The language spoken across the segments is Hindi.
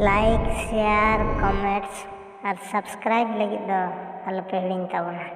लाइक शेयर कमेंट्स और सब्सक्राइब लगी दो अलपे हिड़िंग ताबोना।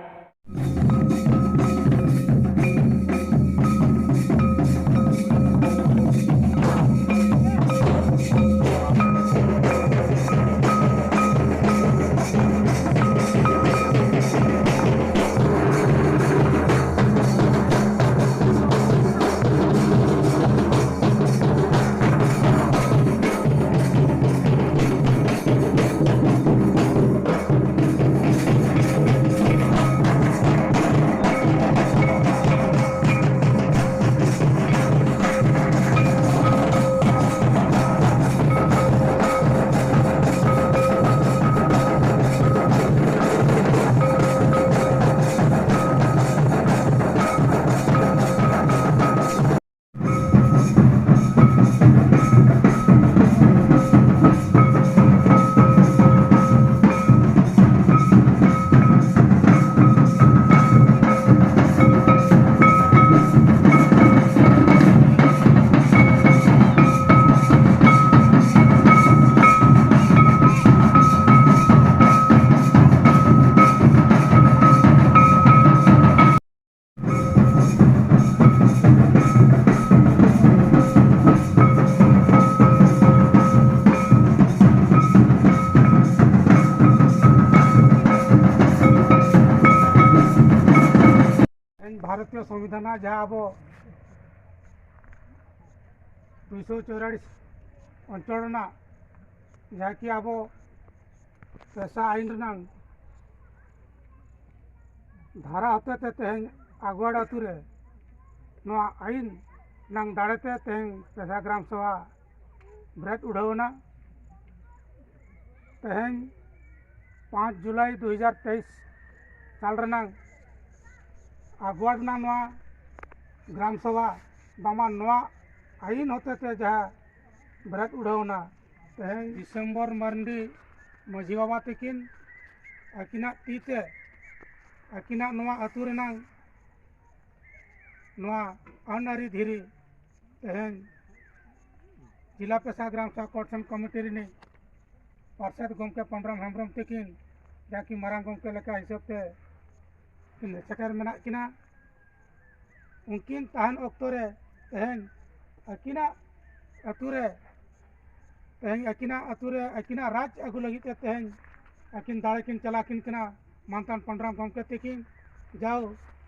भारतीय संविधान जहाँ अब 244 अंचल जहाँकि अब पेशा आईन धारा होते तेहन आगुआड़ आतुरे आईन नांग दाड़ेते तेहन पेशा ग्राम सभा ब्रेट उड़ावना तेहन 5 जुलाई 2023 साल आगुआड़ ग्राम सभा बामा आईन होते जहाँ ब्रेट उड़ावना तेहन डिसेम्बर मार्डी माझी बाबा तकिन आकिना तीते आकिना आतु अन आरी धीरी तेहन जिला पेशा ग्राम सभा कोर्सन कमिटी रिनी पार्षद गमके पंडराम हेम्ब्रम तकिन जाकि मारांग गमके लेका हिसाब से सेटर मेना किना उनकिन तहन अक्तरे तेहन आकिना अतुरे तेहन आकिना राज अगु लगे तेहन आकिन दाड़े किन चला किन किना मानतान पंडराम गमके तकिन जाओ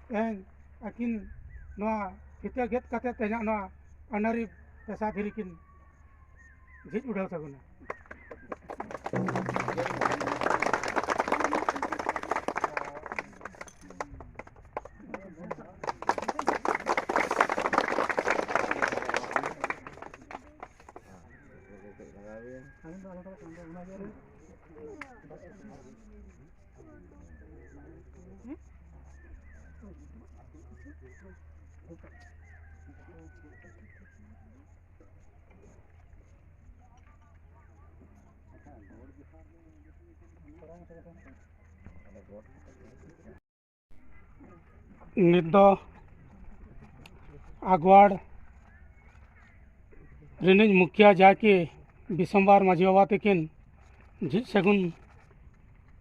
तेहन आकिन फिते गेद कते तेहन अनारी पेशा धीरी किन झिज उड़ाव सगुना। नित आगुआड़ रिनिज मुखिया जाके बिशंबार माझी बाबा तकिन झिज सगुन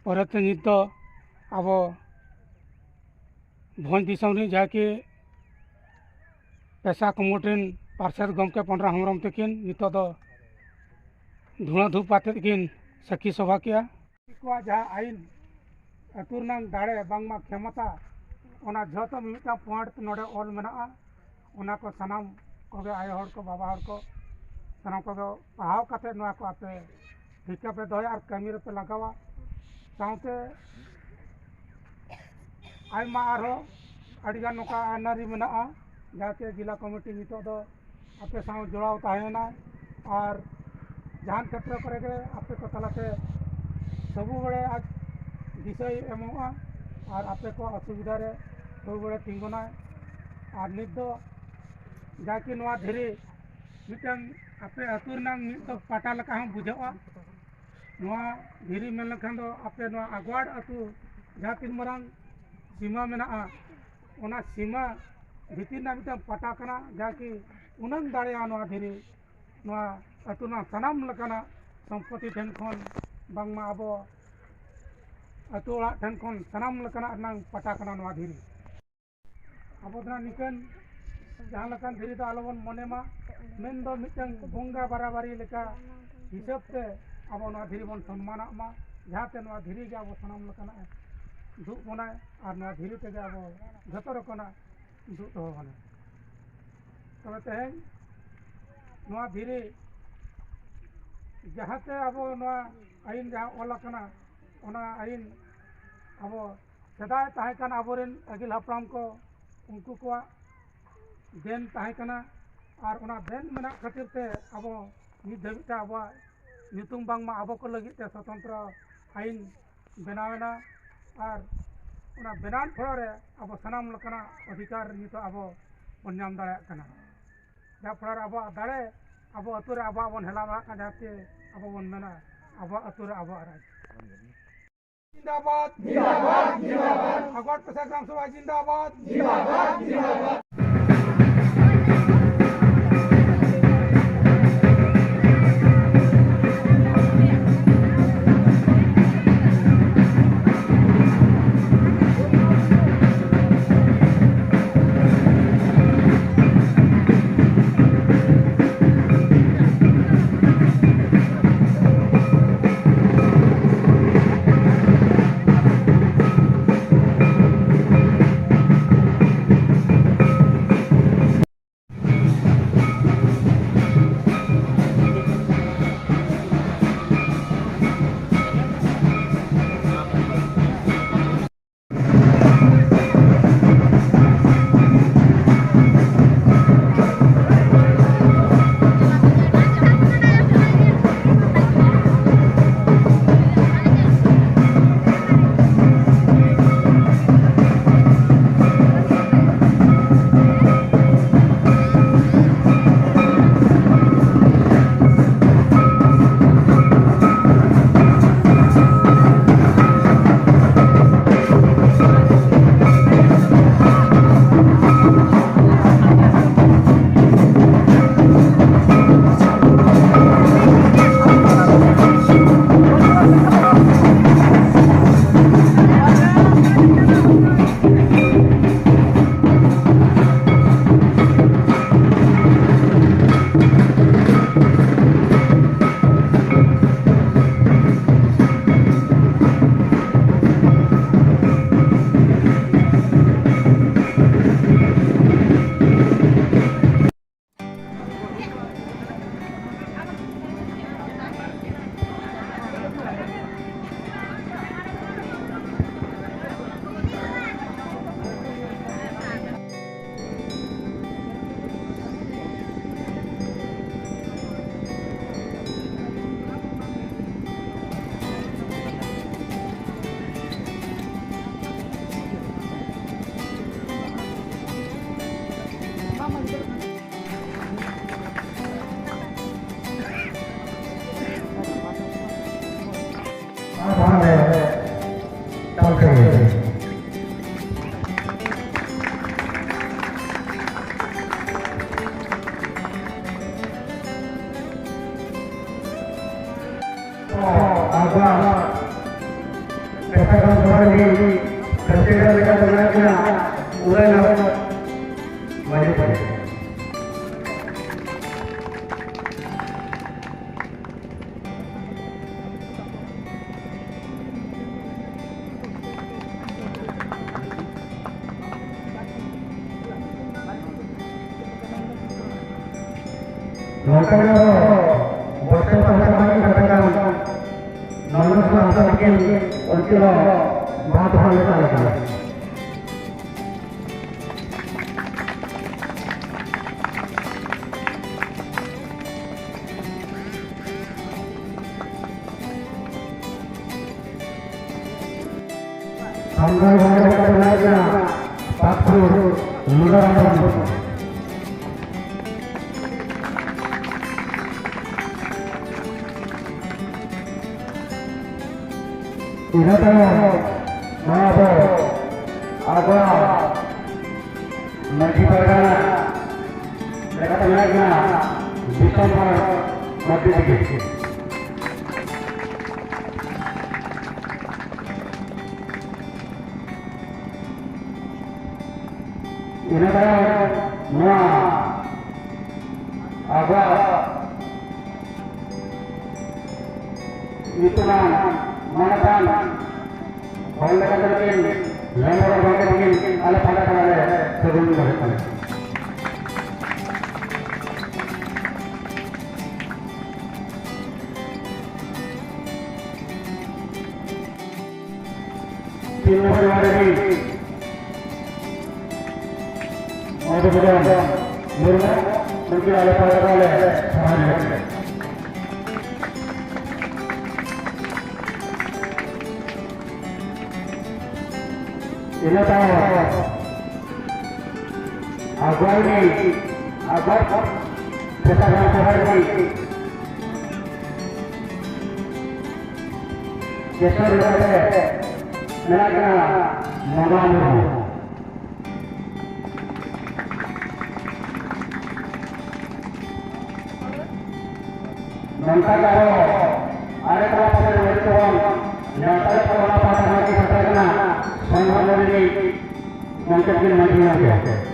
परेते नित अब भोज दिसम जाके पेशा कमिटी पार्षद गमके पंडराम हेम्ब्रम तकिन नित धुआं धूप आते किन साखी सभा किया जहाँ आईन अतुरना दाड़े बांगमा क्षमता ओना झोतो मिटा पॉइंट नोडे ऑल मेना ओना को सनाम कोगे आय हर को बाबा हर को सनाम को पढ़ाव काते नोआ को आपे ठिका पे दोय और कमी रे पे लगावा साउते आयमा आरो अडिगा नोका अनारी मेना जाके जिला कमिटी नितो दो आपे साउ जोड़ाव ताहेना और जहान क्षेत्र करे आपे को तलाते सबु बड़े आज विषय एमोगा और आपे को असुविधा रे सब बड़े तिंगुना और नित जाकि धीरे मिटन आपे अतुरना मिट पाटा लका हम बुझा धीरे मेन लखान आपे आगुआड़ अतु जहाँ तीन मारंग सीमा मेना ओना सीमा भीतर मिट पाटा कना जहाँ कि उनंग दाड़े धीरे अतुना सनाम लकाना सम्पत्ति ठेन खन बांगमा अब अतु ओळाग ठेन खन सानाम लेकानाग नांग पटा कना नोआ धीरी अब दना निकन जहाँ लेकान धीरी दो आलोबन मने मा मेन दो मिटंग बोंगा बराबरी लेका हिसाब ते अब नोआ धीरी बन सम्माना मा जहाँ ते नोआ धीरी के अब सानाम लेकाना दुख बनाए और नोआ धीरी ते अब जतो रकना दुख दो बने तबे तेहें नोआ धीरी जहाँ ते अब नोआ आईन जहाँ ओला कना ओना आईन अब सेदाय ताहे कना अबोरेन अगिल हापराम को उनको को देन ताहे कना और ओना देन मेना खातिर ते अब नित धाबिते अब नितुम बांगमा अब को लगित ते स्वतंत्र आईन बनावेना और ओना बनान फड़ा रे अब सानाम लेकाना अधिकार नितो अब बन नाम दाड़ा कना जहाँ फड़ा अब दाड़े अब अतु रे अब बन हेला बड़ा का जाते अब बन मेना अब अतु रे अब राज जिंदाबाद जिंदाबाद जिंदाबाद अगोट प्रसाद ग्राम सभा जिंदाबाद जिंदाबाद जिंदाबाद ina tayo mga agwa itu na manatan bangga kandalkin lembar bangga bikin ala pada pada sebelum berhenti तीन नंबर वाले भी मध्य प्रदेश मुर्मू उनके वाले पास वाले हमारे इन्हें तो अगवाई अगर प्रशासन शहर की केशर लोग मेरा क्या मगान है जनता का अरे तो अपने व्यक्तिवान जनता का वाला पाठक की सरकारना संभालने की जनता की मंत्री है जनता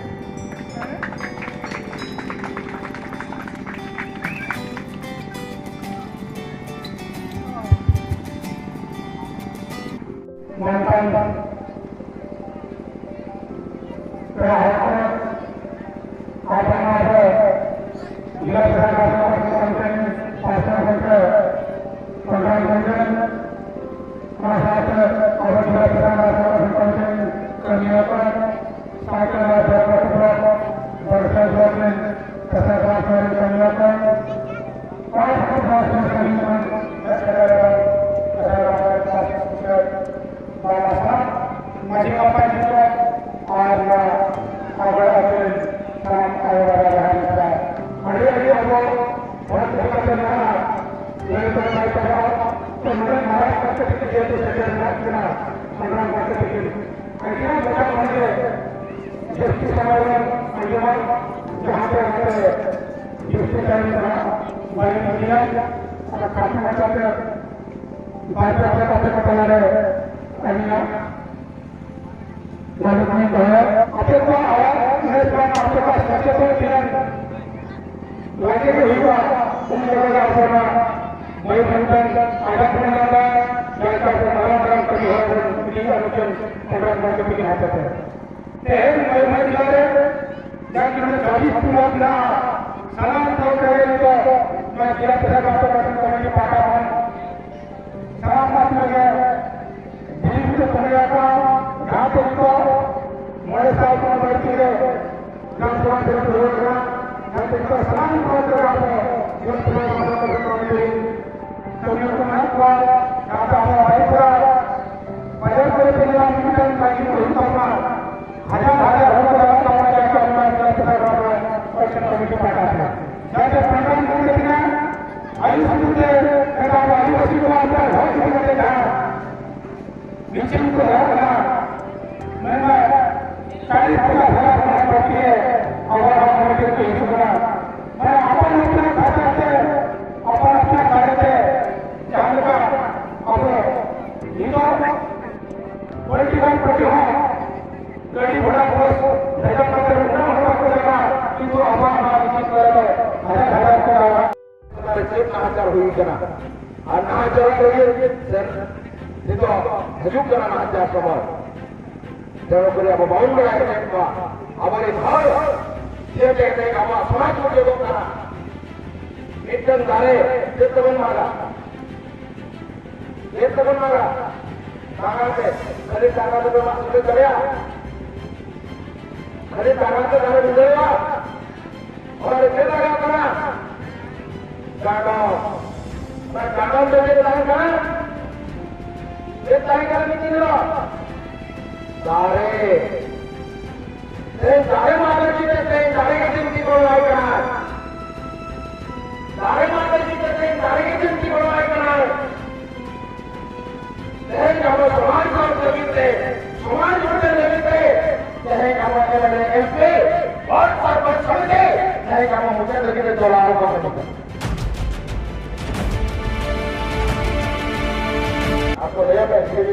atau dia pengen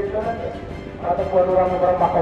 atau orang orang pakai